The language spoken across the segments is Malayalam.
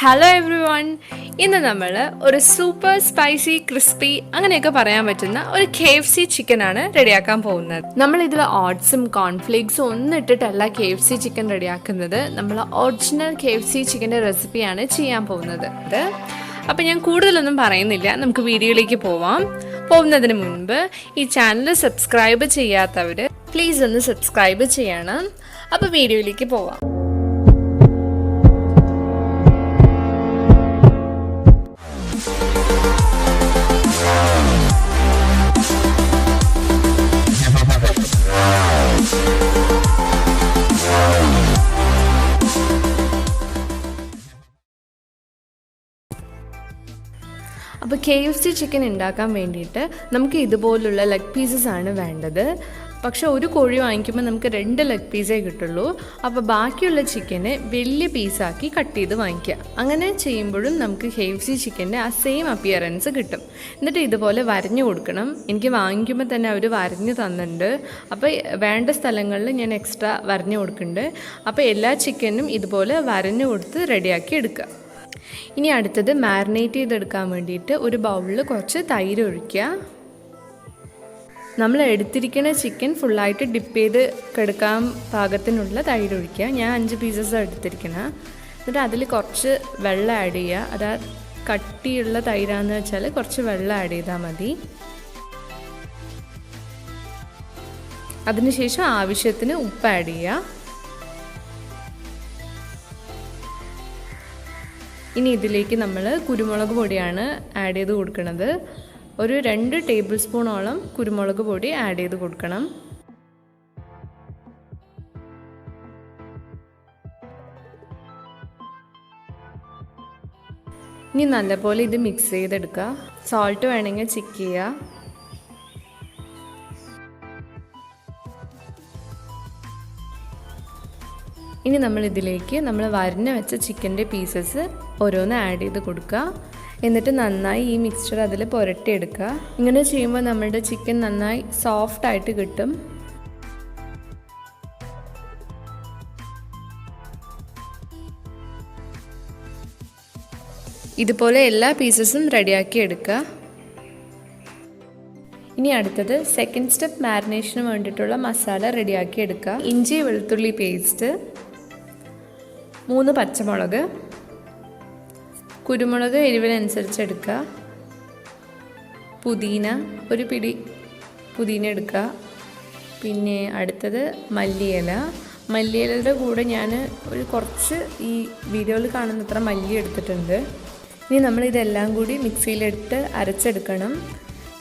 Hello every one. ഇന്ന് നമ്മൾ ഒരു സൂപ്പർ സ്പൈസി ക്രിസ്പി അങ്ങനെയൊക്കെ പറയാൻ പറ്റുന്ന ഒരു KFC ചിക്കനാണ് റെഡിയാക്കാൻ പോകുന്നത്. നമ്മൾ ഇതിൽ ഓട്സും കോൺഫ്ലേക്സും ഒന്നും ഇട്ടിട്ടല്ല KFC ചിക്കൻ റെഡിയാക്കുന്നത്. നമ്മൾ ഒറിജിനൽ KFC ചിക്കൻ്റെ റെസിപ്പിയാണ് ചെയ്യാൻ പോകുന്നത്. അപ്പം ഞാൻ കൂടുതലൊന്നും പറയുന്നില്ല, നമുക്ക് വീഡിയോയിലേക്ക് പോകുന്നതിന് മുൻപ് ഈ ചാനൽ സബ്സ്ക്രൈബ് ചെയ്യാത്തവർ പ്ലീസ് ഒന്ന് സബ്സ്ക്രൈബ് ചെയ്യണം. അപ്പോൾ വീഡിയോയിലേക്ക് പോവാം. അപ്പോൾ KFC ചിക്കൻ ഉണ്ടാക്കാൻ വേണ്ടിയിട്ട് നമുക്ക് ഇതുപോലുള്ള ലെഗ് പീസസ് ആണ് വേണ്ടത്. പക്ഷെ ഒരു കോഴി വാങ്ങിക്കുമ്പോൾ നമുക്ക് 2 ലെഗ് പീസേ കിട്ടുള്ളൂ. അപ്പോൾ ബാക്കിയുള്ള ചിക്കന് വലിയ പീസാക്കി കട്ട് ചെയ്ത് വാങ്ങിക്കുക. അങ്ങനെ ചെയ്യുമ്പോഴും നമുക്ക് KFC ചിക്കൻ്റെ ആ സെയിം അപ്പിയറൻസ് കിട്ടും. എന്നിട്ട് ഇതുപോലെ വരഞ്ഞു കൊടുക്കണം. എനിക്ക് വാങ്ങിക്കുമ്പോൾ തന്നെ അവർ വരഞ്ഞു തന്നിട്ടുണ്ട്. അപ്പോൾ വേണ്ട സ്ഥലങ്ങളിൽ ഞാൻ എക്സ്ട്രാ വരഞ്ഞു കൊടുക്കുന്നുണ്ട്. അപ്പോൾ എല്ലാ ചിക്കനും ഇതുപോലെ വരഞ്ഞു കൊടുത്ത് റെഡിയാക്കി എടുക്കുക. ഇനി അടുത്തത് മാരിനേറ്റ് ചെയ്തെടുക്കാൻ വേണ്ടിയിട്ട് ഒരു ബൗളിൽ കുറച്ച് തൈര് ഒഴിക്കുക. നമ്മൾ എടുത്തിരിക്കുന്ന ചിക്കൻ ഫുള്ളായിട്ട് ഡിപ്പ് ചെയ്ത് കിടക്കാൻ പാകത്തിനുള്ള തൈര് ഒഴിക്കുക. ഞാൻ 5 പീസസാണ് എടുത്തിരിക്കുന്നത്. എന്നിട്ട് അതിൽ കുറച്ച് വെള്ളം ആഡ് ചെയ്യുക. അത് കട്ടിയുള്ള തൈരാന്ന് വെച്ചാൽ കുറച്ച് വെള്ളം ആഡ് ചെയ്താൽ മതി. അതിനുശേഷം ആവശ്യത്തിന് ഉപ്പ് ആഡ് ചെയ്യുക. ഇനി ഇതിലേക്ക് നമ്മൾ കുരുമുളക് പൊടിയാണ് ആഡ് ചെയ്ത് കൊടുക്കുന്നത്. ഒരു 2 ടേബിൾ സ്പൂണോളം കുരുമുളക് പൊടി ആഡ് ചെയ്ത് കൊടുക്കണം. ഇനി നല്ലപോലെ ഇത് മിക്സ് ചെയ്തെടുക്കുക. സോൾട്ട് വേണമെങ്കിൽ ചെക്ക് ചെയ്യുക. ഇനി നമ്മൾ ഇതിലേക്ക് നമ്മൾ വരഞ്ഞ് വെച്ച ചിക്കൻ്റെ പീസസ് ഓരോന്ന് ആഡ് ചെയ്ത് കൊടുക്കുക. എന്നിട്ട് നന്നായി ഈ മിക്സ്ചർ അതിൽ പുരട്ടിയെടുക്കുക. ഇങ്ങനെ ചെയ്യുമ്പോൾ നമ്മളുടെ ചിക്കൻ നന്നായി സോഫ്റ്റായിട്ട് കിട്ടും. ഇതുപോലെ എല്ലാ പീസസും റെഡിയാക്കി എടുക്കുക. ഇനി അടുത്തത് സെക്കൻഡ് സ്റ്റെപ്പ് മാരിനേഷന് വേണ്ടിയിട്ടുള്ള മസാല റെഡിയാക്കി എടുക്കുക. ഇഞ്ചി വെളുത്തുള്ളി പേസ്റ്റ്, 3 പച്ചമുളക്, കുരുമുളക് എരിവിനനുസരിച്ച് എടുക്കുക, പുതിന, ഒരു പിടി പുതിന എടുക്കുക. പിന്നെ അടുത്തത് മല്ലിയിലയുടെ കൂടെ ഞാൻ ഒരു കുറച്ച് ഈ വീഡിയോയിൽ കാണുന്നത്ര മല്ലി എടുത്തിട്ടുണ്ട്. ഇനി നമ്മളിതെല്ലാം കൂടി മിക്സിയിലിട്ട് അരച്ചെടുക്കണം.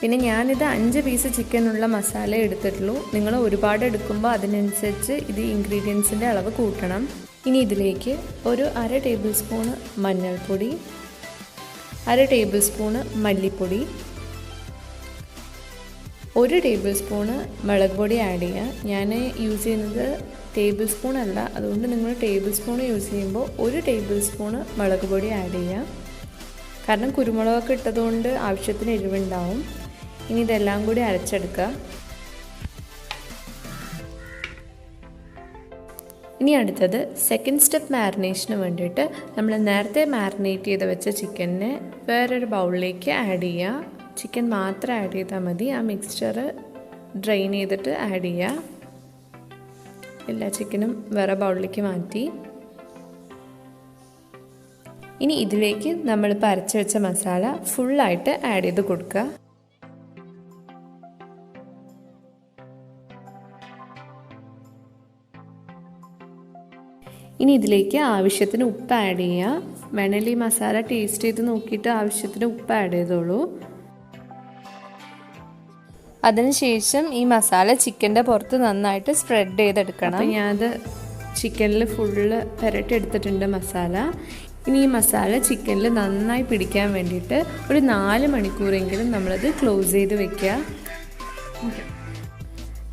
പിന്നെ ഞാനിത് 5 പീസ് ചിക്കനുള്ള മസാല എടുത്തിട്ടുള്ളൂ. നിങ്ങൾ ഒരുപാട് എടുക്കുമ്പോൾ അതിനനുസരിച്ച് ഇത് ഇൻഗ്രീഡിയൻസിൻ്റെ അളവ് കൂട്ടണം. ഇനി ഇതിലേക്ക് ഒരു 1/2 ടേബിൾ സ്പൂണ് മഞ്ഞൾപ്പൊടി, 1/2 ടേബിൾ സ്പൂണ് മല്ലിപ്പൊടി, 1 ടേബിൾ സ്പൂണ് മുളക് പൊടി ആഡ് ചെയ്യുക. ഞാൻ യൂസ് ചെയ്യുന്നത് ടേബിൾ സ്പൂൺ അല്ല, അതുകൊണ്ട് നിങ്ങൾ ടേബിൾ സ്പൂൺ യൂസ് ചെയ്യുമ്പോൾ 1 ടേബിൾ സ്പൂണ് മുളക് പൊടി ആഡ് ചെയ്യുക. കാരണം കുരുമുളകൊക്കെ ഇട്ടതുകൊണ്ട് ആവശ്യത്തിന് എരിവുണ്ടാവും. ഇനി ഇതെല്ലാം കൂടി അരച്ചെടുക്കുക. ഇനി അടുത്തത് സെക്കൻഡ് സ്റ്റെപ്പ് മാരിനേഷന് വേണ്ടിയിട്ട് നമ്മൾ നേരത്തെ മാരിനേറ്റ് ചെയ്ത് വെച്ച ചിക്കനെ വേറൊരു ബൗളിലേക്ക് ആഡ് ചെയ്യുക. ചിക്കൻ മാത്രം ആഡ് ചെയ്താൽ മതി. ആ മിക്സ്ചർ ഡ്രെയിൻ ചെയ്തിട്ട് ആഡ് ചെയ്യുക. എല്ലാ ചിക്കനും വേറെ ബൗളിലേക്ക് മാറ്റി. ഇനി ഇതിലേക്ക് നമ്മളിപ്പോൾ അരച്ച് വെച്ച മസാല ഫുള്ളായിട്ട് ആഡ് ചെയ്ത് കൊടുക്കുക. ഇനി ഇതിലേക്ക് ആവശ്യത്തിന് ഉപ്പ് ആഡ് ചെയ്യുക. വേണമെങ്കിൽ ഈ മസാല ടേസ്റ്റ് ചെയ്ത് നോക്കിയിട്ട് ആവശ്യത്തിന് ഉപ്പ് ആഡ് ചെയ്തോളൂ. അതിനുശേഷം ഈ മസാല ചിക്കൻ്റെ പുറത്ത് നന്നായിട്ട് സ്പ്രെഡ് ചെയ്തെടുക്കണം. അപ്പോൾ ഞാനത് ചിക്കനിൽ ഫുള്ള് പുരട്ടി എടുത്തിട്ടുണ്ട് മസാല. ഇനി ഈ മസാല ചിക്കനിൽ നന്നായി പിടിക്കാൻ വേണ്ടിയിട്ട് ഒരു 4 മണിക്കൂറെങ്കിലും നമ്മളത് ക്ലോസ് ചെയ്ത് വെക്കുക.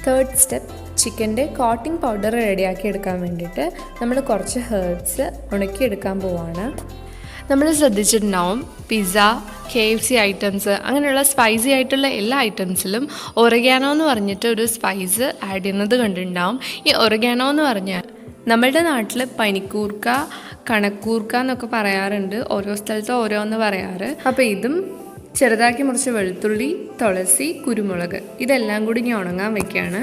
തേർഡ് സ്റ്റെപ്പ്, ചിക്കൻ്റെ കോട്ടിംഗ് പൗഡർ റെഡിയാക്കി എടുക്കാൻ വേണ്ടിയിട്ട് നമ്മൾ കുറച്ച് ഹെർബ്സ് ഉണക്കിയെടുക്കാൻ പോവാണ്. നമ്മൾ ശ്രദ്ധിച്ചിട്ടുണ്ടാവും പിസ്സ, KFC ഐറ്റംസ് അങ്ങനെയുള്ള സ്പൈസി ആയിട്ടുള്ള എല്ലാ ഐറ്റംസിലും ഒറിഗാനോ എന്ന് പറഞ്ഞിട്ട് ഒരു സ്പൈസ് ആഡ് ചെയ്യുന്നത് കണ്ടിട്ടുണ്ടാവും. ഈ ഒറിഗാനോ എന്ന് പറഞ്ഞാൽ നമ്മളുടെ നാട്ടിൽ പനിക്കൂർക്ക, കണക്കൂർക്ക എന്നൊക്കെ പറയാറുണ്ട്, ഓരോ സ്ഥലത്ത് ഓരോന്ന് പറയാറ്. അപ്പോൾ ഇതും ചെറുതാക്കി മുറിച്ച വെളുത്തുള്ളി, തുളസി, കുരുമുളക് ഇതെല്ലാം കൂടി ഞാൻ ഉണങ്ങാൻ വെക്കുകയാണ്.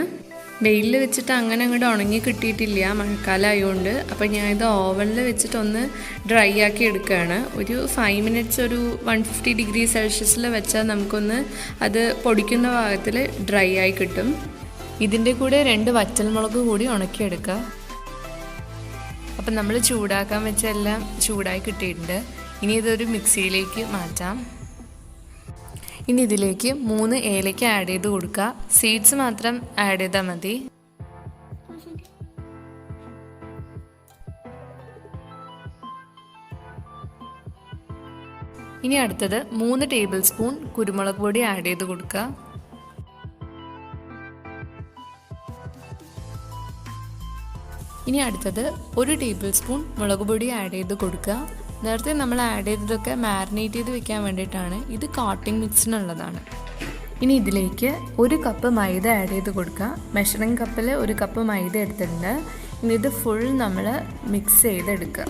വെയിലിൽ വെച്ചിട്ട് അങ്ങനെ അങ്ങോട്ട് ഉണങ്ങി കിട്ടിയിട്ടില്ല, മഴക്കാലം ആയതുകൊണ്ട്. അപ്പോൾ ഞാനിത് ഓവനിൽ വെച്ചിട്ടൊന്ന് ഡ്രൈ ആക്കി എടുക്കുകയാണ്. ഒരു 5 മിനിറ്റ്സ് ഒരു 150 ഡിഗ്രി സെൽഷ്യസിൽ വെച്ചാൽ നമുക്കൊന്ന് അത് പൊടിക്കുന്ന ഭാഗത്തിൽ ഡ്രൈ ആയി കിട്ടും. ഇതിൻ്റെ കൂടെ 2 വറ്റൽമുളക് കൂടി ഉണക്കിയെടുക്കുക. അപ്പം നമ്മൾ ചൂടാക്കാൻ വെച്ച എല്ലാം ചൂടായി കിട്ടിയിട്ടുണ്ട്. ഇനി ഇതൊരു മിക്സിയിലേക്ക് മാറ്റാം. ഇനി ഇതിലേക്ക് 3 ഏലക്ക ആഡ് ചെയ്ത് കൊടുക്കുക. സീഡ്സ് മാത്രം ആഡ് ചെയ്താൽ മതി. ഇനി അടുത്തത് 3 ടേബിൾ സ്പൂൺ കുരുമുളക് പൊടി ആഡ് ചെയ്ത് കൊടുക്കുക. ഇനി അടുത്തത് 1 ടേബിൾ സ്പൂൺ മുളക് പൊടി ആഡ് ചെയ്ത് കൊടുക്കുക. നേരത്തെ നമ്മൾ ആഡ് ചെയ്തതൊക്കെ മാരിനേറ്റ് ചെയ്ത് വെക്കാൻ വേണ്ടിയിട്ടാണ്, ഇത് കോട്ടിംഗ് മിക്സിനുള്ളതാണ്. ഇനി ഇതിലേക്ക് 1 കപ്പ് മൈദ ആഡ് ചെയ്ത് കൊടുക്കുക. മെഷറിംഗ് കപ്പിൽ 1 കപ്പ് മൈദ എടുത്തിട്ടുണ്ട്. ഇനി ഇത് ഫുൾ നമ്മൾ മിക്സ് ചെയ്തെടുക്കുക.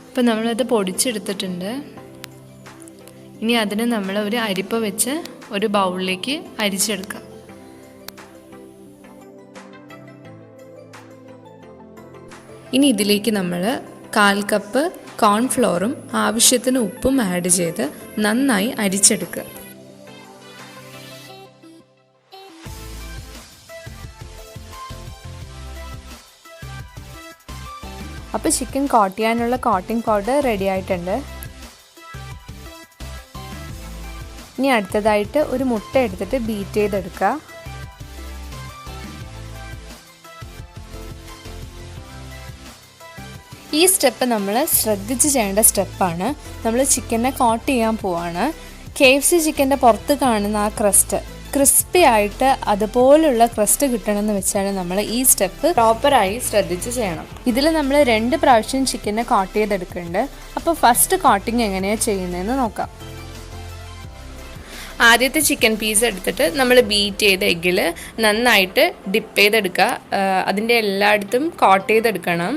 ഇപ്പം നമ്മളത് പൊടിച്ചെടുത്തിട്ടുണ്ട്. ഇനി അതിന് നമ്മൾ ഒരു അരിപ്പ വെച്ച് ഒരു ബൗളിലേക്ക് അരിച്ചെടുക്കുക. ഇനി ഇതിലേക്ക് നമ്മൾ 1/4 കപ്പ് കോൺഫ്ലോറും ആവശ്യത്തിന് ഉപ്പും ആഡ് ചെയ്ത് നന്നായി അരിച്ചെടുക്കുക. അപ്പോൾ ചിക്കൻ കോട്ട് ചെയ്യാനുള്ള കോട്ടിംഗ് പൗഡർ റെഡി ആയിട്ടുണ്ട്. ഇനി അടുത്തതായിട്ട് ഒരു മുട്ട എടുത്തിട്ട് ബീറ്റ് ചെയ്തെടുക്കുക. ഈ സ്റ്റെപ്പ് നമ്മൾ ശ്രദ്ധിച്ച് ചെയ്യേണ്ട സ്റ്റെപ്പാണ്. നമ്മൾ ചിക്കനെ കോട്ട് ചെയ്യാൻ പോവാണ്. KFC ചിക്കൻ്റെ പുറത്ത് കാണുന്ന ആ ക്രസ്റ്റ് ക്രിസ്പി ആയിട്ട് അതുപോലുള്ള ക്രസ്റ്റ് കിട്ടണമെന്ന് വെച്ചാൽ നമ്മൾ ഈ സ്റ്റെപ്പ് പ്രോപ്പറായി ശ്രദ്ധിച്ച് ചെയ്യണം. ഇതിൽ നമ്മൾ 2 പ്രാവശ്യം ചിക്കനെ കോട്ട് ചെയ്തെടുക്കുന്നുണ്ട്. അപ്പോൾ ഫസ്റ്റ് കോട്ടിങ് എങ്ങനെയാണ് ചെയ്യുന്നതെന്ന് നോക്കാം. ആദ്യത്തെ ചിക്കൻ പീസ് എടുത്തിട്ട് നമ്മൾ ബീറ്റ് ചെയ്ത എഗ്ഗിൽ നന്നായിട്ട് ഡിപ്പ് ചെയ്തെടുക്കുക. അതിൻ്റെ എല്ലായിടത്തും കോട്ട് ചെയ്തെടുക്കണം.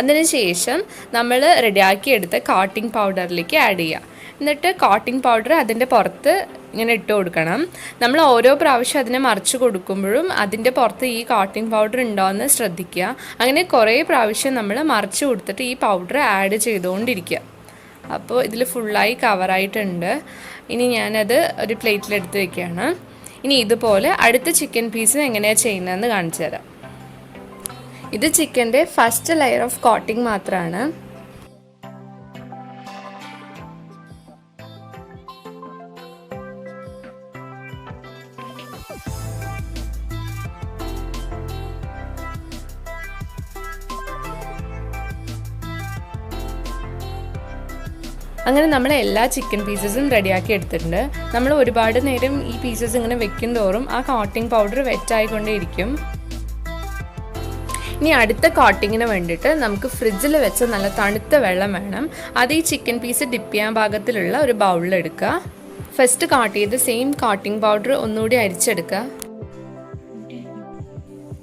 അതിനുശേഷം നമ്മൾ റെഡിയാക്കിയെടുത്ത കോട്ടിംഗ് പൗഡറിലേക്ക് ആഡ് ചെയ്യുക. എന്നിട്ട് കോട്ടിംഗ് പൗഡർ അതിൻ്റെ പുറത്ത് ഇങ്ങനെ ഇട്ട് കൊടുക്കണം. നമ്മൾ ഓരോ പ്രാവശ്യം അതിനെ മറിച്ച് കൊടുക്കുമ്പോഴും അതിൻ്റെ പുറത്ത് ഈ കോട്ടിംഗ് പൗഡർ ഉണ്ടോയെന്ന് ശ്രദ്ധിക്കുക. അങ്ങനെ കുറേ പ്രാവശ്യം നമ്മൾ മറിച്ച് കൊടുത്തിട്ട് ഈ പൗഡർ ആഡ് ചെയ്തുകൊണ്ടിരിക്കുക. അപ്പോൾ ഇതിൽ ഫുള്ളായി കവറായിട്ടുണ്ട്. ഇനി ഞാനത് ഒരു പ്ലേറ്റിലെടുത്ത് വയ്ക്കുകയാണ്. ഇനി ഇതുപോലെ അടുത്ത ചിക്കൻ പീസും എങ്ങനെയാണ് ചെയ്യുന്നതെന്ന് കാണിച്ചു തരാം. ഇത് ചിക്കൻ്റെ ഫസ്റ്റ് ലെയർ ഓഫ് കോട്ടിംഗ് മാത്രമാണ്. അങ്ങനെ നമ്മൾ എല്ലാ ചിക്കൻ പീസസും റെഡിയാക്കി എടുത്തിട്ടുണ്ട്. നമ്മൾ ഒരുപാട് നേരം ഈ പീസസ് ഇങ്ങനെ വെക്കും തോറും ആ കോട്ടിംഗ് പൗഡർ വെറ്റായിക്കൊണ്ടേയിരിക്കും. ഇനി അടുത്ത കോട്ടിങ്ങിന് വേണ്ടിയിട്ട് നമുക്ക് ഫ്രിഡ്ജിൽ വെച്ച് നല്ല തണുത്ത വെള്ളം വേണം. അത് ഈ ചിക്കൻ പീസ് ഡിപ്പ് ചെയ്യാൻ പാകത്തിലുള്ള ഒരു ബൗളിലെടുക്കുക. ഫസ്റ്റ് കോട്ട് ചെയ്ത് സെയിം കോട്ടിംഗ് പൗഡർ ഒന്നുകൂടി അരിച്ചെടുക്കുക.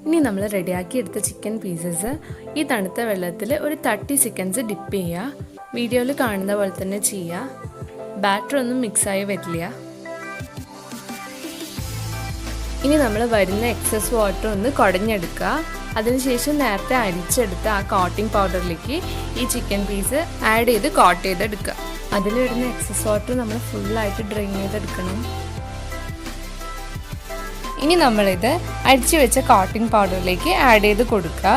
ഇനി നമ്മൾ റെഡിയാക്കി എടുത്ത ചിക്കൻ പീസസ് ഈ തണുത്ത വെള്ളത്തിൽ ഒരു 30 സെക്കൻഡ്സ് ഡിപ്പ് ചെയ്യുക. വീഡിയോയിൽ കാണുന്ന പോലെ തന്നെ ചെയ്യുക. ബാറ്റർ ഒന്നും മിക്സായി വരില്ല. ഇനി നമ്മൾ വരുന്ന എക്സസ് വാട്ടർ ഒന്ന് കുടഞ്ഞെടുക്കുക. അതിനുശേഷം നേരത്തെ അരിച്ചെടുത്ത ആ കോട്ടിംഗ് പൗഡറിലേക്ക് ഈ ചിക്കൻ പീസ് ആഡ് ചെയ്ത് കോട്ട് ചെയ്തെടുക്കുക. അതിൽ വരുന്ന എക്സസ് വാട്ടർ നമ്മൾ ഫുള്ളായിട്ട് ഡ്രെയിൻ ചെയ്തെടുക്കണം. ഇനി നമ്മളിത് അരിച്ചു വെച്ച കോട്ടിംഗ് പൗഡറിലേക്ക് ആഡ് ചെയ്ത് കൊടുക്കുക.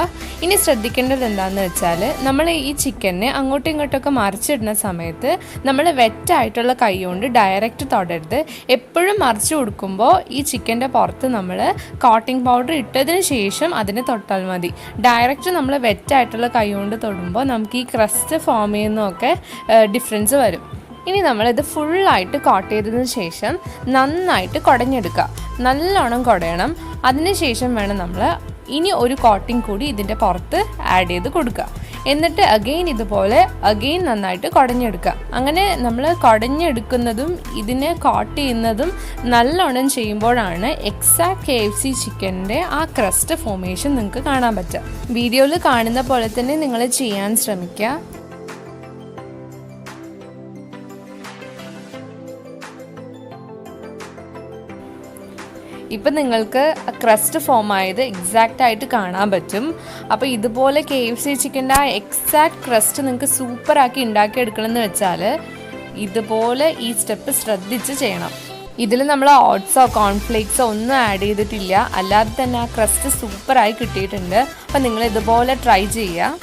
ഇനി ശ്രദ്ധിക്കേണ്ടത് എന്താണെന്ന് വെച്ചാൽ നമ്മൾ ഈ ചിക്കനെ അങ്ങോട്ടും ഇങ്ങോട്ടൊക്കെ മറിച്ചിടുന്ന സമയത്ത് നമ്മൾ വെറ്റായിട്ടുള്ള കൈ കൊണ്ട് ഡയറക്റ്റ് തൊടരുത്. എപ്പോഴും മറിച്ച് കൊടുക്കുമ്പോൾ ഈ ചിക്കൻ്റെ പുറത്ത് നമ്മൾ കോട്ടിംഗ് പൗഡർ ഇട്ടതിന് ശേഷം അതിനെ തൊട്ടാൽ മതി. ഡയറക്റ്റ് നമ്മൾ വെറ്റായിട്ടുള്ള കൈ കൊണ്ട് തൊടുമ്പോൾ നമുക്ക് ഈ ക്രസ്റ്റ് ഫോം ചെയ്യുന്നതൊക്കെ ഡിഫറൻസ് വരും. ഇനി നമ്മളിത് ഫുള്ളായിട്ട് കോട്ട് ചെയ്തതിന് ശേഷം നന്നായിട്ട് കുടഞ്ഞെടുക്കുക. നല്ലോണം കുടയണം. അതിന് ശേഷം വേണം നമ്മൾ ഇനി ഒരു കോട്ടിംഗ് കൂടി ഇതിൻ്റെ പുറത്ത് ആഡ് ചെയ്ത് കൊടുക്കുക. എന്നിട്ട് അഗെയിൻ ഇതുപോലെ അഗെയിൻ നന്നായിട്ട് കുടഞ്ഞെടുക്കുക. അങ്ങനെ നമ്മൾ കുടഞ്ഞെടുക്കുന്നതും ഇതിനെ കോട്ട് ചെയ്യുന്നതും നല്ലോണം ചെയ്യുമ്പോഴാണ് എക്സാക്ട് KFC ചിക്കൻ്റെ ആ ക്രസ്റ്റ് ഫോർമേഷൻ നിങ്ങൾക്ക് കാണാൻ പറ്റുക. വീഡിയോയിൽ കാണുന്ന പോലെ തന്നെ നിങ്ങൾ ചെയ്യാൻ ശ്രമിക്കുക. ഇപ്പം നിങ്ങൾക്ക് ക്രസ്റ്റ് ഫോം ആയത് എക്സാക്റ്റ് ആയിട്ട് കാണാൻ പറ്റും. അപ്പോൾ ഇതുപോലെ KFC ചിക്കൻ്റെ ആ എക്സാക്റ്റ് ക്രസ്റ്റ് നിങ്ങൾക്ക് സൂപ്പറാക്കി ഉണ്ടാക്കിയെടുക്കണമെന്ന് വെച്ചാൽ ഇതുപോലെ ഈ സ്റ്റെപ്പ് ശ്രദ്ധിച്ച് ചെയ്യണം. ഇതിൽ നമ്മൾ ഓട്സോ കോൺഫ്ലേക്സോ ഒന്നും ആഡ് ചെയ്തിട്ടില്ല, അല്ലാതെ തന്നെ ആ ക്രസ്റ്റ് സൂപ്പറായി കിട്ടിയിട്ടുണ്ട്. അപ്പം നിങ്ങൾ ഇതുപോലെ ട്രൈ ചെയ്യുക.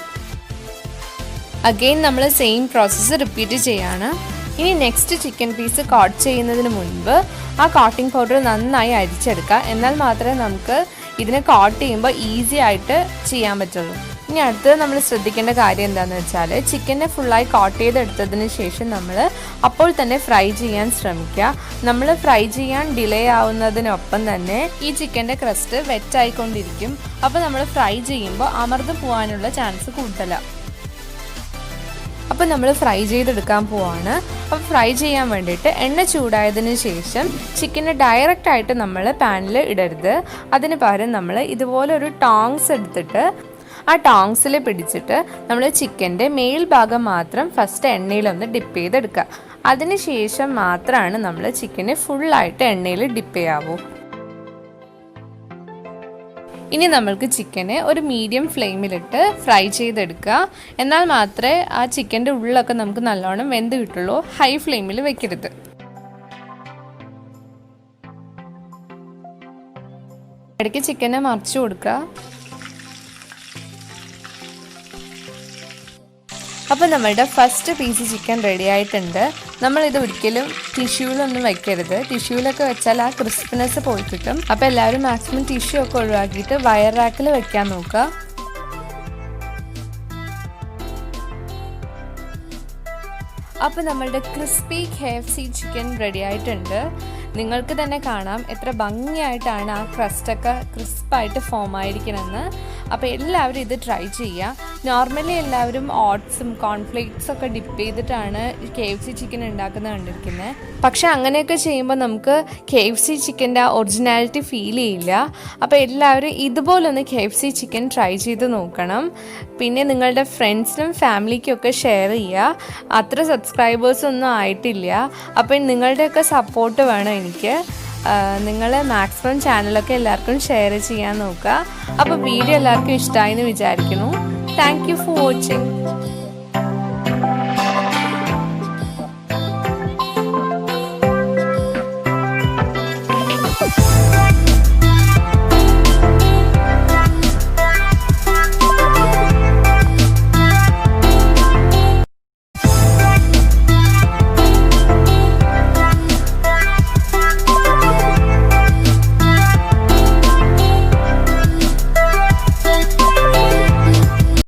അഗെയിൻ നമ്മൾ സെയിം പ്രോസസ്സ് റിപ്പീറ്റ് ചെയ്യാണ്. ഇനി നെക്സ്റ്റ് ചിക്കൻ പീസ് കോട്ട് ചെയ്യുന്നതിന് മുൻപ് ആ കോട്ടിംഗ് പൗഡർ നന്നായി അരിച്ചെടുക്കുക. എന്നാൽ മാത്രമേ നമുക്ക് ഇതിനെ കോട്ട് ചെയ്യുമ്പോൾ ഈസി ആയിട്ട് ചെയ്യാൻ പറ്റുള്ളൂ. ഇനി അടുത്തത് നമ്മൾ ശ്രദ്ധിക്കേണ്ട കാര്യം എന്താണെന്ന് വെച്ചാൽ ചിക്കനെ ഫുള്ളായി കോട്ട് ചെയ്തെടുത്തതിന് ശേഷം നമ്മൾ അപ്പോൾ തന്നെ ഫ്രൈ ചെയ്യാൻ ശ്രമിക്കുക. നമ്മൾ ഫ്രൈ ചെയ്യാൻ ഡിലേ ആവുന്നതിനൊപ്പം തന്നെ ഈ ചിക്കൻ്റെ ക്രസ്റ്റ് വെറ്റായിക്കൊണ്ടിരിക്കും. അപ്പോൾ നമ്മൾ ഫ്രൈ ചെയ്യുമ്പോൾ അമർന്ന് പോകാനുള്ള ചാൻസ് കൂടുതലാണ്. അപ്പോൾ നമ്മൾ ഫ്രൈ ചെയ്തെടുക്കാൻ പോവാണ്. അപ്പോൾ ഫ്രൈ ചെയ്യാൻ വേണ്ടിയിട്ട് എണ്ണ ചൂടായതിന് ശേഷം ചിക്കനെ ഡയറക്റ്റായിട്ട് നമ്മൾ പാനിൽ ഇടരുത്. അതിന് പകരം നമ്മൾ ഇതുപോലെ ഒരു ടോങ്സ് എടുത്തിട്ട് ആ ടോങ്സിൽ പിടിച്ചിട്ട് നമ്മൾ ചിക്കൻ്റെ മേൽഭാഗം മാത്രം ഫസ്റ്റ് എണ്ണയിലൊന്ന് ഡിപ്പ് ചെയ്തെടുക്കുക. അതിന് ശേഷം മാത്രമാണ് നമ്മൾ ചിക്കനെ ഫുള്ളായിട്ട് എണ്ണയിൽ ഡിപ്പ് ചെയ്യാവൂ. ഇനി നമ്മൾക്ക് ചിക്കനെ ഒരു മീഡിയം ഫ്ലെയിമിലിട്ട് ഫ്രൈ ചെയ്തെടുക്കുക. എന്നാൽ മാത്രമേ ആ ചിക്കൻ്റെ ഉള്ളിലൊക്കെ നമുക്ക് നല്ലോണം വെന്ത് കിട്ടുള്ളൂ. ഹൈ ഫ്ലെയിമിൽ വെക്കരുത്. ഇടയ്ക്ക് ചിക്കനെ മറിച്ച് കൊടുക്കുക. അപ്പോൾ നമ്മളുടെ ഫസ്റ്റ് പീസ് ചിക്കൻ റെഡി ആയിട്ടുണ്ട്. നമ്മളിത് ഒരിക്കലും ടിഷ്യൂവിലൊന്നും വെക്കരുത്. ടിഷ്യൂവിലൊക്കെ വെച്ചാൽ ആ ക്രിസ്പിനെസ് പോയി കിട്ടും. അപ്പോൾ എല്ലാവരും മാക്സിമം ടിഷ്യൂ ഒക്കെ ഒഴിവാക്കിയിട്ട് വയർ റാക്കിൽ വെക്കാൻ നോക്കുക. അപ്പോൾ നമ്മളുടെ ക്രിസ്പി KFC ചിക്കൻ റെഡി ആയിട്ടുണ്ട്. നിങ്ങൾക്ക് തന്നെ കാണാം എത്ര ഭംഗിയായിട്ടാണ് ആ ക്രസ്റ്റൊക്കെ ക്രിസ്പായിട്ട് ഫോം ആയിരിക്കണമെന്ന്. അപ്പോൾ എല്ലാവരും ഇത് ട്രൈ ചെയ്യുക. നോർമലി എല്ലാവരും ഓട്സും കോൺഫ്ലേക്സും ഒക്കെ ഡിപ്പ് ചെയ്തിട്ടാണ് KFC ചിക്കൻ ഉണ്ടാക്കുന്നത് കണ്ടിരിക്കുന്നത്. പക്ഷെ അങ്ങനെയൊക്കെ ചെയ്യുമ്പോൾ നമുക്ക് KFC ചിക്കൻ്റെ ആ ഒറിജിനാലിറ്റി ഫീൽ ചെയ്യില്ല. അപ്പോൾ എല്ലാവരും ഇതുപോലൊന്ന് KFC ചിക്കൻ ട്രൈ ചെയ്ത് നോക്കണം. പിന്നെ നിങ്ങളുടെ ഫ്രണ്ട്സിനും ഫാമിലിക്കും ഒക്കെ ഷെയർ ചെയ്യുക. അത്ര സബ്സ്ക്രൈബേഴ്സൊന്നും ആയിട്ടില്ല. അപ്പോൾ നിങ്ങളുടെയൊക്കെ സപ്പോർട്ട് വേണം എനിക്ക്. നിങ്ങൾ മാക്സിമം ചാനലൊക്കെ എല്ലാവർക്കും ഷെയർ ചെയ്യാൻ നോക്കുക. അപ്പോൾ വീഡിയോ എല്ലാവർക്കും ഇഷ്ടമായി എന്ന് വിചാരിക്കുന്നു. Thank you for watching.